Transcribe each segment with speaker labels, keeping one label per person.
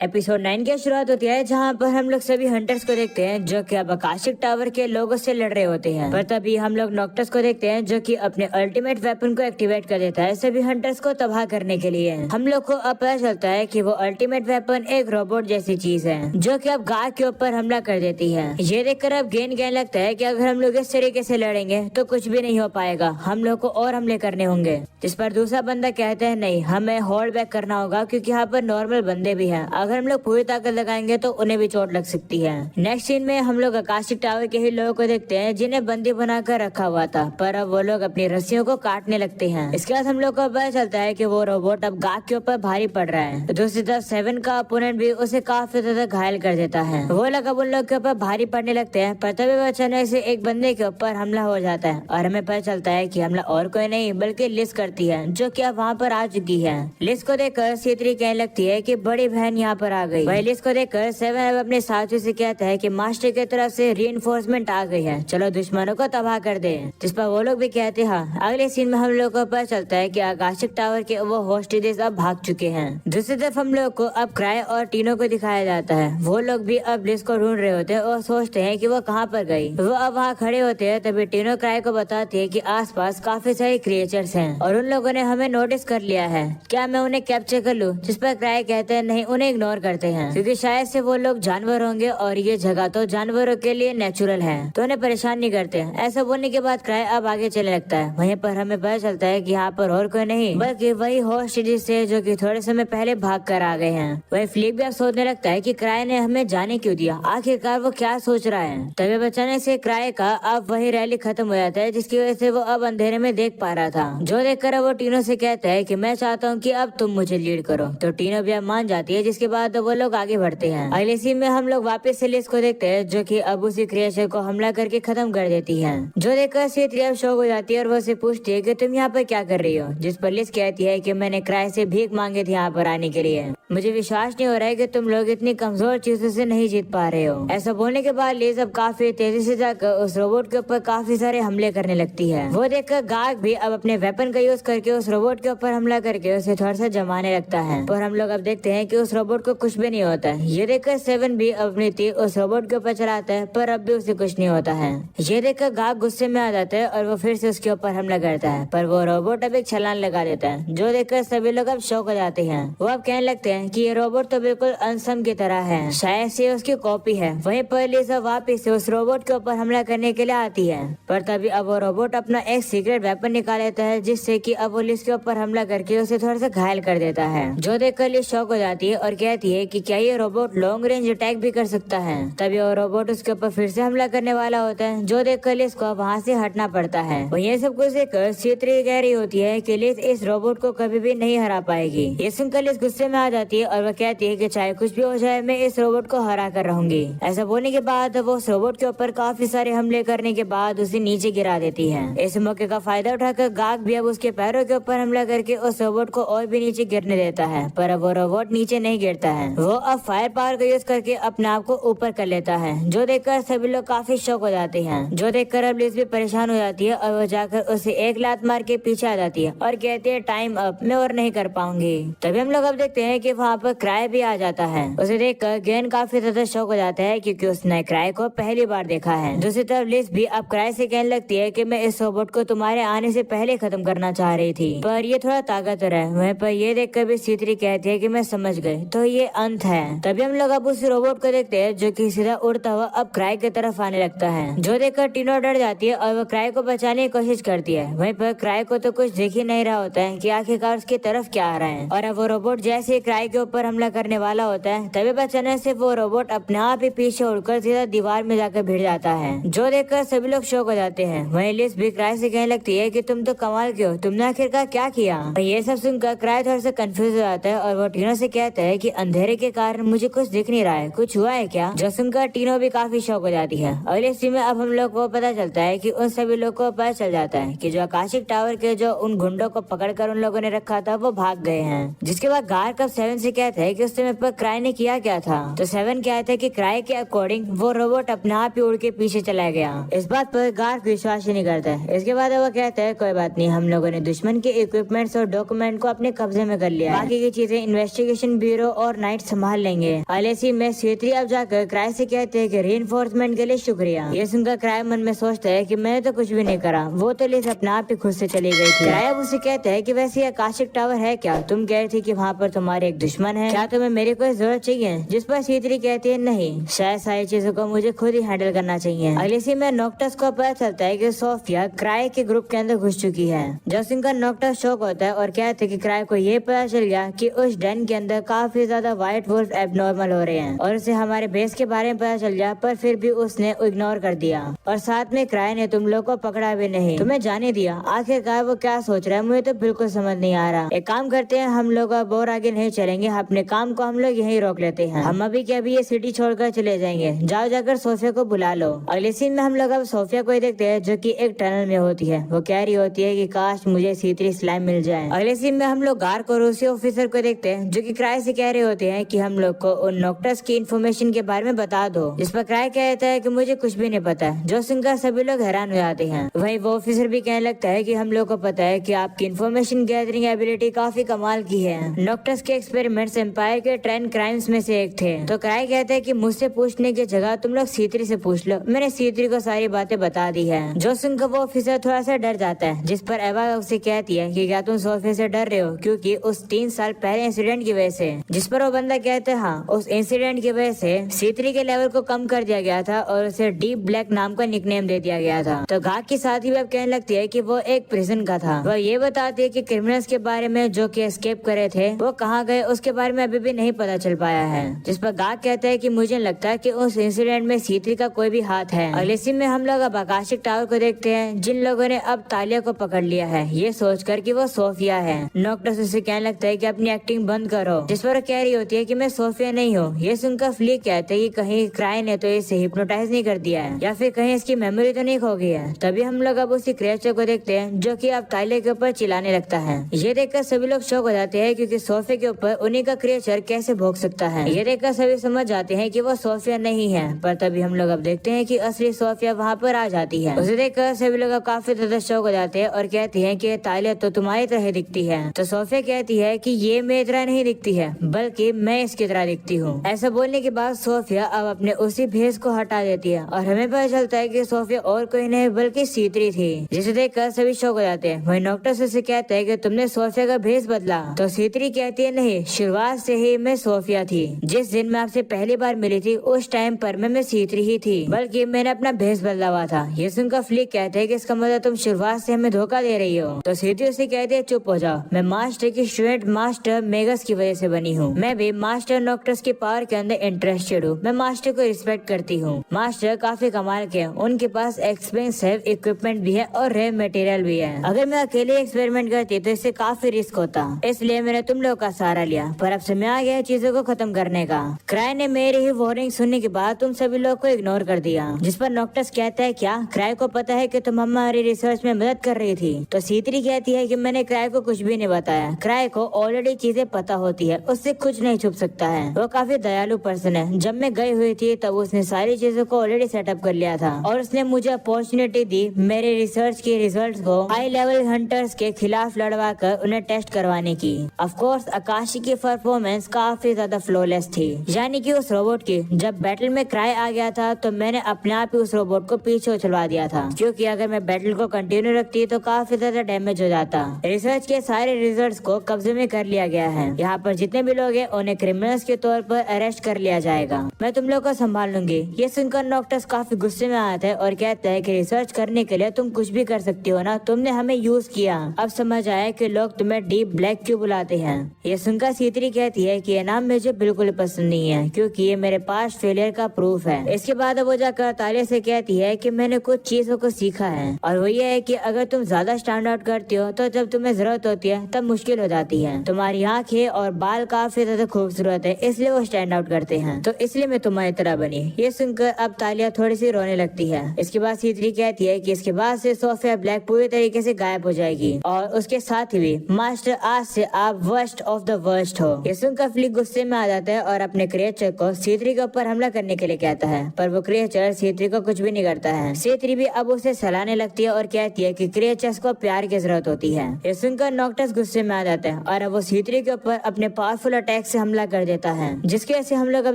Speaker 1: Episode 9 की शुरुआत होती है जहाँ पर हम लोग सभी हंटर्स को देखते हैं जो कि अब आकाशिक टावर के लोगों से लड़ रहे होते हैं। पर तभी हम लोग नॉक्टस को देखते हैं जो कि अपने अल्टीमेट वेपन को एक्टिवेट कर देता है सभी हंटर्स को तबाह करने के लिए। हम लोग को अब पता चलता है कि वो अल्टीमेट वेपन एक रोबोट जैसी चीज है जो कि अब गार्ड के ऊपर हमला कर देती है। ये देखकर अब गेन कहने लगता है कि अगर हम लोग इस तरीके से लड़ेंगे तो कुछ भी नहीं हो पाएगा, हम लोग को और हमले करने होंगे। जिस पर दूसरा बंदा कहते हैं नहीं, हमें होल्ड बैक करना होगा क्योंकि यहाँ पर नॉर्मल बंदे भी हैं, अगर हम लोग पूरी ताकत लगाएंगे तो उन्हें भी चोट लग सकती है। नेक्स्ट सीन में हम लोग आकाशिक टावर के ही लोगों को देखते हैं जिन्हें बंदी बनाकर रखा हुआ था, पर अब वो लोग अपनी रस्सियों को काटने लगते हैं। इसके बाद हम लोग को पता चलता है कि वो रोबोट अब गार्ड के ऊपर भारी पड़ रहा है। दूसरी तरफ 7 का अपोनेंट भी उसे काफी ज्यादा घायल कर देता है। वो लोग अब उन लोग के ऊपर भारी पड़ने लगते हैं, पर तभी अचानक से एक बंदे के ऊपर हमला हो जाता है और हमें पता चलता है कि हमला और कोई नहीं बल्कि लिस करती है जो कि अब वहाँ पर आ चुकी है। लिस को देखकर C3 कहने लगती है कि बड़ी बहन यहाँ पर आ गई। वही लिस को देखकर 7 अब अपने साथियों से कहता है कि मास्टर की तरफ से रीइंफोर्समेंट आ गई है, चलो दुश्मनों को तबाह कर दे। जिस पर वो लोग भी कहते हैं हाँ। अगले सीन में हम लोग को पता चलता है कि आकाशिक टावर के वो होस्टेजेस अब भाग चुके हैं। दूसरी तरफ हम लोग को अब क्राई और टीनो को दिखाया जाता है। वो लोग भी अब लिस को ढूंढ रहे होते हैं और सोचते हैं कि वो कहाँ पर गई। वो अब वहाँ खड़े होते हैं, तभी टीनो क्राई को बताती है कि आसपास काफी सारे क्रिएचर्स हैं और उन लोगों ने हमें नोटिस कर लिया है, क्या मैं उन्हें कैप्चर कर लूं? जिस पर क्राई कहते हैं नहीं, उन्हें इग्नोर करते हैं क्योंकि शायद से वो लोग जानवर होंगे और ये जगह तो जानवरों के लिए नेचुरल है, तो उन्हें परेशान नहीं करते। ऐसा बोलने के बाद क्राई अब आगे चलने लगता है। वहीं पर हमें पता चलता है कि यहाँ पर और कोई नहीं बल्कि वही होस्टेजेस थे जो कि थोड़े समय पहले भाग कर आ गए हैं। वही फ्लिक भी अब सोचने लगता है कि क्राई ने हमें जाने क्यों दिया, आखिरकार वो क्या सोच रहा है। तभी अचानक से क्राई का अब वही रैली खत्म हो जाता है जिसकी वजह से वो अब अंधेरे में देख पा रहा था। जो देखकर वो टीनो से कहता है कि मैं चाहता हूँ कि अब तुम मुझे लीड करो, तो टीनो भी अब मान जाती है। जिसके बाद वो लोग आगे बढ़ते हैं। अगले सीन में हम लोग वापस से लिस को देखते हैं जो कि अब उसी क्रिएचर को हमला करके खत्म कर देती है। जो देखकर C3 अब शॉक हो जाती है और वो उसे पूछती है कि तुम यहाँ पर क्या कर रही हो। जिस पर लिस कहती है कि मैंने क्राई से भीख मांगी थी यहाँ पर आने के लिए, मुझे विश्वास नहीं हो रहा है कि तुम लोग इतनी कमजोर चीजों से नहीं जीत पा रहे हो। ऐसा बोलने के बाद लिस अब काफी तेजी से जाकर उस रोबोट के ऊपर काफी सारे हमले करने लगती है। वो देखकर गार्ड भी अब अपने वेपन का यूज करके उस रोबोट के ऊपर हमला करके उसे थोड़ा सा जमाने लगता है, पर हम लोग अब देखते हैं कि उस रोबोट को कुछ भी नहीं होता है। ये देखकर 7 भी अपनी तीर उस रोबोट के ऊपर चलाता है, पर अब भी उसे कुछ नहीं होता है। ये देखकर गार्ड गुस्से में आ जाता है और वो फिर से उसके ऊपर हमला करता है, पर वो रोबोट अब एक छलांग लगा देता है। जो देखकर सभी लोग अब शौक हो जाते हैं। वो अब कहने लगते हैं कि ये रोबोट तो बिल्कुल अनसम की तरह है, शायद से उसकी कॉपी है। वहीं पर लिसा वापिस से उस रोबोट के ऊपर हमला करने के लिए आती है, पर तभी अब वो रोबोट अपना एक सीक्रेट वेपन निकाल लेता है जिससे कि अब वो लिस के ऊपर हमला करके उसे थोड़ा सा घायल कर देता है। जो देखकर लिस शॉक हो जाती है और कहती है कि क्या ये रोबोट लॉन्ग रेंज अटैक भी कर सकता है। तभी वो रोबोट उसके ऊपर फिर से हमला करने वाला होता है। जो देखकर लिस को वहाँ से हटना पड़ता है। वो ये सब कुछ देखकर C3 कह रही होती है कि लिस इस रोबोट को कभी भी नहीं हरा पाएगी। ये सुनकर लिस गुस्से में आ जाती है और वो कहती है कि चाहे कुछ भी हो जाए मैं इस रोबोट को हरा कर रहूंगी। ऐसा बोलने के बाद वो उस रोबोट के ऊपर काफी सारे हमले करने के बाद उसे नीचे गिरा देती है। इस मौके का फायदा उठाकर गार्ड भी अब उसके पैरों के ऊपर हमला करके उस रोबोट को और भी नीचे गिरने देता है, पर अब वो रोबोट नीचे नहीं गिरता है। वो अब फायर पावर का यूज करके अपने आप को ऊपर कर लेता है। जो देखकर सभी लोग काफी शौक हो जाते हैं। जो देखकर अब लिस भी परेशान हो जाती है और वो जाकर उसे एक लात मार के पीछे आ जाती है और कहती है टाइम अप, मैं और नहीं कर पाऊंगी। तभी हम लोग अब देखते हैं कि वहाँ पर क्राई भी आ जाता है। उसे देखकर गेन काफी ज्यादा शौक हो जाता है क्योंकि उसने क्राई को पहली बार देखा है। दूसरी तरफ लिस भी अब क्राई से कहने लगती है कि मैं इस रोबोट को तुम्हारे आने से पहले खत्म करना चाह रही थी, पर ये थोड़ा ताकतवर है। वहीं पर ये देखकर भी C3 कहती है कि मैं समझ गई, तो ये अंत है। तभी हम लोग अब उस रोबोट को देखते हैं जो कि सीधा उड़ता हुआ अब क्राई की तरफ आने लगता है। जो देखकर टीनो डर जाती है और वो क्राई को बचाने की कोशिश करती है। वहीं पर क्राई को तो कुछ दिख ही नहीं रहा होता है कि आखिरकार उसकी तरफ क्या आ रहा है, और अब वो रोबोट जैसे ही क्राई के ऊपर हमला करने वाला होता है तभी बचाने से वो रोबोट अपने आप ही पीछे उड़कर सीधा दीवार में जाकर भिड़ जाता है। जो देखकर सभी लोग शौक हो जाते हैं। वहीं लिस भी क्राई से कहने लगती है कि तुम तो कमाल के हो, तुमने आखिरकार क्या किया। ये सब सुनकर क्राई थोड़ा सा कंफ्यूज हो जाता है और वो टीनो से कहता है कि अंधेरे के कारण मुझे कुछ दिख नहीं रहा है, कुछ हुआ है क्या। जो सुनकर टीनो भी काफी शौक हो जाती है। अगले सीन में अब हम लोग को पता चलता है कि उन सभी लोग को पता चल जाता है कि जो आकाशिक टावर के जो उन गुंडों को पकड़कर उन लोगों ने रखा था वो भाग गए हैं। जिसके बाद गार्ड कब 7 से कहता है कि उस समय पर क्राई ने किया क्या था। तो 7 कहता है कि क्राई के अकॉर्डिंग वो रोबोट अपने आप ही उड़ के पीछे चला गया। इस बात पर गार्ड विश्वास ही नहीं करता है। इसके बाद वो कहता है कोई बात नहीं, हम लोगों ने दुश्मन के इक्विपमेंट्स और डॉक्यूमेंट को अपने कब्जे में कर लिया, बाकी की चीजें इन्वेस्टिगेशन ब्यूरो और नाइट संभाल लेंगे। अलेसी में C3 अब जाकर क्राई से कहते हैं कि रीइंफोर्समेंट के लिए शुक्रिया। ये सुनकर क्राई मन में सोचता है कि मैंने तो कुछ भी नहीं करा, वो तो लिज अपने आप ही खुद से चली गई थी। क्राई अब उसे कहते हैं कि वैसे ये आकाशिक टावर है क्या? तुम कह रही थी कि वहाँ पर तुम्हारे एक दुश्मन है, क्या तुम्हें मेरी कोई जरूरत चाहिए? जिस पर C3 कहती है नहीं, शायद सारी चीजों को मुझे खुद ही हैंडल करना चाहिए। अगली सीन में नोक्टस को पता चलता है कि सोफिया क्राई के ग्रुप के अंदर घुस चुकी है। जो सुनकर नोक्टस शॉक होता है और कहते हैं कि क्राई को ये पता चल गया कि उस डेन के अंदर काफी ज्यादा व्हाइट वुल्फ एबनॉर्मल हो रहे हैं और उसे हमारे बेस के बारे में पता चल गया, पर फिर भी उसने इग्नोर कर दिया और साथ में क्राई ने तुम लोग को पकड़ा भी नहीं, तुम्हें जाने दिया। आखिरकार वो क्या सोच रहा है मुझे तो बिल्कुल समझ नहीं आ रहा। एक काम करते हैं, हम लोग अब और आगे नहीं चलेंगे, अपने काम को हम लोग यहीं रोक लेते हैं। हम अभी के अभी ये सिटी छोड़कर चले जाएंगे, जाओ जाकर सोफिया को बुला लो। अगले सीन में हम लोग अब सोफिया को देखते हैं जो कि एक टनल में होती है। वो कह रही होती है कि काश मुझे C3 स्लाइम मिल जाए। अगले सीन में हम लोग गार्ड को रूसी ऑफिसर को देखते हैं जो कि क्राई से कह रहे होते हैं कि हम लोग को उन नोक्टस की इन्फॉर्मेशन के बारे में बता दो। जिस पर क्राई कहता है कि मुझे कुछ भी नहीं पता। जो सुनकर सभी लोग हैरान हो जाते हैं। वहीं वो ऑफिसर भी कहने लगता है कि हम लोग को पता है कि आपकी इन्फॉर्मेशन गैदरिंग एबिलिटी काफी कमाल की है। नोक्टस के एक्सपेरिमेंट्स एम्पायर के ट्रेंड क्राइम्स में से एक थे। तो क्राई कहता है कि मुझसे पूछने की जगह तुम लोग C3 से पूछ लो, मैंने C3 को सारी बातें बता दी है। जो सुनकर वो ऑफिसर थोड़ा सा डर जाता है। जिस पर एवा उसे कहती है कि क्या तुम सोफिया से डर रहे हो क्योंकि उस 3 साल पहले इंसिडेंट की वजह से? जिस पर वो बंदा कहता है हाँ, उस इंसिडेंट की वजह से C3 के लेवल को कम कर दिया गया था और उसे डीप ब्लैक नाम का निकनेम दे दिया गया था। तो घाक की साथ ही वह कहने लगती है कि वो एक प्रिजन का था। वह ये बताती है कि क्रिमिनल्स के बारे में जो कि एस्केप करे थे वो कहाँ गए उसके बारे में अभी भी नहीं पता चल पाया है। जिस पर गाक कहता है कि मुझे लगता है कि उस इंसिडेंट में C3 का कोई भी हाथ है। अगले सीन में हम लोग अब आकाशिक टावर को देखते हैं जिन लोगों ने अब तालिया को पकड़ लिया है, ये सोचकर कि वो सोफिया है। नोक्टस उसे कहने लगता है कि अपनी एक्टिंग बंद करो। जिस पर कह रही होती है कि मैं सोफिया नहीं हूँ। ये सुनकर फ्लिक कहते हैं कि कहीं क्राई ने तो इसे हिप्नोटाइज नहीं कर दिया है या फिर कहीं इसकी मेमोरी तो नहीं खो गई है। तभी हम लोग अब उसी क्रिएचर को देखते हैं जो कि अब तालिया के ऊपर चिल्लाने लगता है। ये देखकर सभी लोग शॉक हो जाते हैं क्योंकि सोफिया के ऊपर उन्हीं का क्रिएचर कैसे भोग सकता है। ये देखकर सभी समझ जाते हैं कि वो सोफिया नहीं है। पर तभी हम लोग अब देखते हैं कि असली सोफिया वहाँ पर आ जाती है। उसे देखकर सभी लोग अब काफी ज्यादा शॉक हो जाते हैं और कहती हैं कि तालिया तो तुम्हारी तरह दिखती है। तो सोफिया कहती है कि ये मेरी तरह नहीं दिखती है बल्कि मैं इसकी तरह दिखती हूँ। ऐसा बोलने के बाद सोफिया अब अपने उसी भेष को हटा देती है और हमें पता चलता है कि सोफिया और कोई नहीं बल्कि C3 थी। जिसे देखकर सभी शॉक हो जाते हैं। वही नोक्टस उसे कहता है कि तुमने सोफिया का भेष बदला। तो C3 कहती है नहीं, शुरुआत से ही मैं सोफिया थी। जिस दिन मैं आपसे पहली बार मिली थी उस टाइम पर मैं C3 ही थी, बल्कि मैंने अपना भेष बदला हुआ था। ये सुनकर फ्लिक कहते हैं कि इसका मतलब तुम शुरुआत से हमें धोखा दे रही हो। तो C3 उसे कहते हैं चुप हो जाओ, मैं मास्टर की स्टूडेंट मास्टर मेगस की वजह से बनी हूँ। मैं भी मास्टर नोक्टस की पावर के अंदर इंटरेस्टेड हूँ। मैं मास्टर को रिस्पेक्ट करती हूँ। मास्टर काफी कमाल के हैं, उनके पास एक्सपेंसिव इक्विपमेंट भी है और रेयर मटेरियल भी है। अगर मैं अकेले एक्सपेरिमेंट करती तो इससे काफी रिस्क होता, इसलिए मैंने तुम लोग का सहारा लिया। पर अब समय आ गया चीजों को खत्म करने का। क्राई ने मेरी ही वार्निंग सुनने के बाद तुम सभी लोग को इग्नोर कर दिया। जिस पर नोक्टस कहता है क्या क्राई को पता है कि तुम हमारी रिसर्च में मदद कर रही थी? तो C3 कहती है कि मैंने क्राई को कुछ भी नहीं बताया। क्राई को ऑलरेडी चीजें पता होती है, उससे कुछ नहीं छुप सकता है। वो काफी दयालु पर्सन है। जब मैं गई हुई थी तब उसने सारी चीजों को ऑलरेडी सेटअप कर लिया था और उसने मुझे अपॉर्चुनिटी दी मेरे रिसर्च के रिजल्ट्स को हाई लेवल हंटर्स के खिलाफ लड़वा कर उन्हें टेस्ट करवाने की। ऑफ कोर्स आकाशी की परफॉर्मेंस काफी ज्यादा फ्लॉलेस थी, यानी कि उस रोबोट की। जब बैटल में क्राई आ गया था तो मैंने अपने आप ही उस रोबोट को पीछे उछलवा दिया था, क्योंकि अगर मैं बैटल को कंटिन्यू रखती तो काफी ज्यादा डैमेज हो जाता। रिसर्च के सारे रिजल्ट्स को कब्जे में कर लिया गया है। यहाँ पर जितने भी लोग हैं उन्हें क्रिमिनल्स के तौर पर अरेस्ट कर लिया जाएगा। मैं तुम लोग को संभाल लूंगी। ये सुनकर नोक्टस काफी गुस्से में आता है और कहता है कि रिसर्च करने के लिए तुम कुछ भी कर सकती हो ना, तुमने हमें यूज किया। अब समझ आया कि लोग तुम्हें डीप ब्लैक क्यों बुलाते हैं। ये सुनकर C3 कहती है कि ये नाम मुझे बिल्कुल पसंद नहीं है क्योंकि ये मेरे पास फेलियर का प्रूफ है। इसके बाद वो जाकर तालिया से कहती है कि मैंने कुछ चीजों को सीखा है और वो ये है कि अगर तुम ज्यादा स्टैंड आउट करती हो तो जब तुम्हें जरूरत होती है तब मुश्किल हो जाती है। तुम्हारी आंखें और बाल काफी ज्यादा खूबसूरत है, इसलिए वो स्टैंड आउट करते हैं, तो इसलिए मैं तुम्हारी तरह बनी। ये सुनकर अब तालिया थोड़ी सी रोने लगती है। इसके बाद C3 कहती है कि इसके बाद से सोफिया ब्लैक पूरी तरीके से गायब हो जाएगी और उसके साथ ही भी मास्टर आज से आप वर्स्ट ऑफ द वर्स्ट हो। ये सुनकर फ्लिक गुस्से में आ जाता है और अपने क्रिएचर को C3 के ऊपर हमला करने के लिए कहता है, पर वो क्रिएचर C3 को कुछ भी नहीं करता है। C3 भी अब उसे सलाहने लगती है और कहती है कि क्रिएचर्स को प्यार की जरूरत होती है। ये सुनकर नोक्टस गुस्से में आ जाता है और अब वो C3 के ऊपर अपने पावरफुल अटैक अटैक से हमला कर देता है, जिसके वजह से हम लोग अब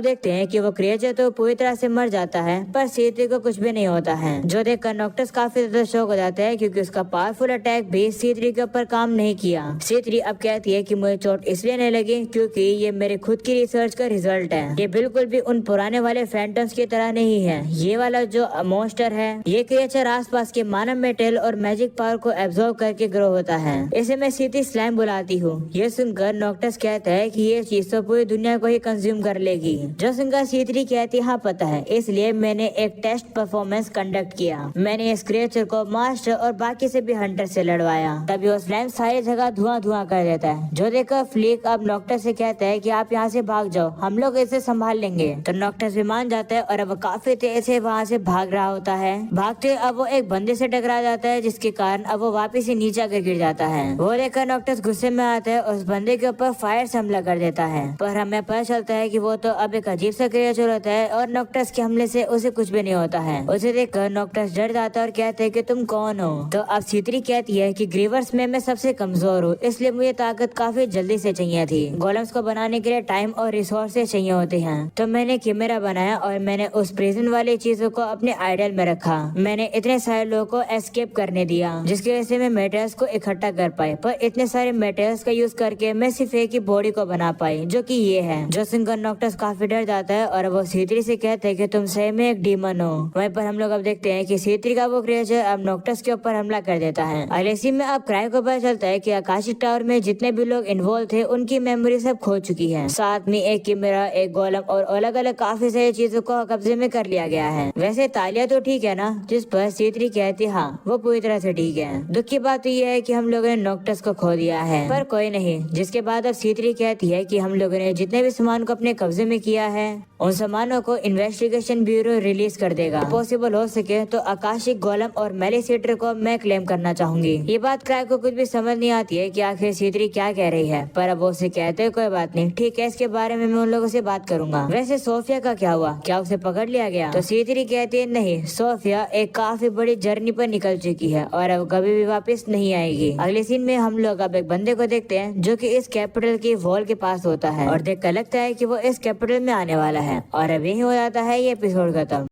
Speaker 1: देखते हैं कि वो क्रिएचर तो पूरी तरह से मर जाता है पर C3 को कुछ भी नहीं होता है, जो देखकर नॉक्टस काफी ज्यादा शॉक हो जाता है क्योंकि उसका पावरफुल अटैक भी C3 के ऊपर काम नहीं किया। C3 अब कहती है कि मुझे चोट इसलिए नहीं लगी क्योंकि ये मेरे खुद की रिसर्च का रिजल्ट है। ये बिल्कुल भी उन पुराने वाले फैंटम्स की तरह नहीं है। ये वाला जो मॉन्स्टर है, ये क्रिएचर आसपास के मानव मेटल और मैजिक पावर को एब्जॉर्ब करके ग्रो होता है। इसे मैं सीधी स्लाइम बुलाती हूँ। ये सुनकर नॉक्टस कहता है कि ये चीज तो पूरी दुनिया को ही कंज्यूम कर लेगी, जो सुनकर C3 कहती हाँ पता है, इसलिए मैंने एक टेस्ट परफॉर्मेंस कंडक्ट किया। मैंने इस क्रिएचर को मास्टर और बाकी से भी हंटर से लड़वाया। तभी वो स्लाइम सारी जगह धुआं धुआं कर देता है, जो देखकर फ्लिक अब नॉक्टस से कहता है कि आप यहाँ से भाग जाओ, हम लोग इसे संभाल लेंगे। तो नॉक्टस भी मान जाता है और अब काफी तेज से वहाँ से भाग रहा होता है। भागते अब वो एक बंदे से टकरा जाता है, जिसके कारण अब वो वापिस ही नीचे आकर गिर जाता है। वो देखकर नॉक्टस गुस्से में आता है और उस बंदे के ऊपर फायर से हमला कर देता है, पर हमें पता चलता है कि वो तो अब एक अजीब सा क्रिएचर होता है और नॉक्टस के हमले से उसे कुछ भी नहीं होता है। उसे देखकर नॉक्टस डर जाता है और कहते हैं कि तुम कौन हो। तो अब C3 कहती है कि ग्रीवर्स में मैं सबसे कमजोर हूँ, इसलिए मुझे ताकत काफी जल्दी से चाहिए थी। गोलम्स को बनाने के लिए टाइम और रिसोर्सेज चाहिए होते हैं, तो मैंने कैमरा बनाया और मैंने उस प्रिजन वाली चीजों को अपने आइडल में रखा। मैंने इतने सारे लोगों को एस्केप करने दिया, जिसकी वजह से मैं मेटल्स को इकट्ठा कर पाई, पर इतने सारे मेटल्स का यूज करके मैं सिर्फ एक ही बॉडी को बना पाई, जो कि ये है। जो सुनकर नॉक्टस काफी डर जाता है और वो C3 से कहते हैं कि तुम सही में एक डीमन हो। वहीं पर हम लोग अब देखते हैं कि C3 का वो क्रिएचर अब नॉक्टस के ऊपर हमला कर देता है। अगले सीन में अब क्राइम को पता चलता है कि आकाशिक टावर में जितने भी लोग इन्वॉल्व थे उनकी मेमोरी सब खो चुकी है। साथ में एक कैमरा, एक गोलम और अलग अलग काफी सारी चीजों को कब्जे में कर लिया गया है। वैसे तालिया तो ठीक है ना, जिस पर C3 कहती हाँ वो पूरी तरह से ठीक है। दुख की बात तो ये है कि हम लोगों ने नॉक्टस को खो दिया है, पर कोई नहीं। जिसके बाद अब C3 कहती है कि हम लोगों ने जितने भी सामान को अपने कब्जे में किया है उन सामानों को इन्वेस्टिगेशन ब्यूरो रिलीज कर देगा। पॉसिबल हो सके तो आकाशिक गोलम और मेलिसेटर को मैं क्लेम करना चाहूंगी। ये बात क्राइम को कुछ भी समझ नहीं आती है कि आखिर C3 क्या कह रही है, पर अब वो उसे कहते हैं कोई बात नहीं, ठीक है, इसके बारे में मैं उन लोगों से बात करूंगा। वैसे सोफिया का क्या हुआ, क्या उसे पकड़ लिया गया? तो C3 कहती है नहीं, सोफिया एक काफी बड़ी जर्नी पर निकल चुकी है और अब कभी भी वापस नहीं आएगी। अगले सीन में हम लोग अब एक बंदे को देखते हैं जो कि इस कैपिटल की वॉल के पास होता है और देखकर लगता है कि वो इस कैपिटल में आने वाला है। और अब यही हो जाता है ये एपिसोड खत्म।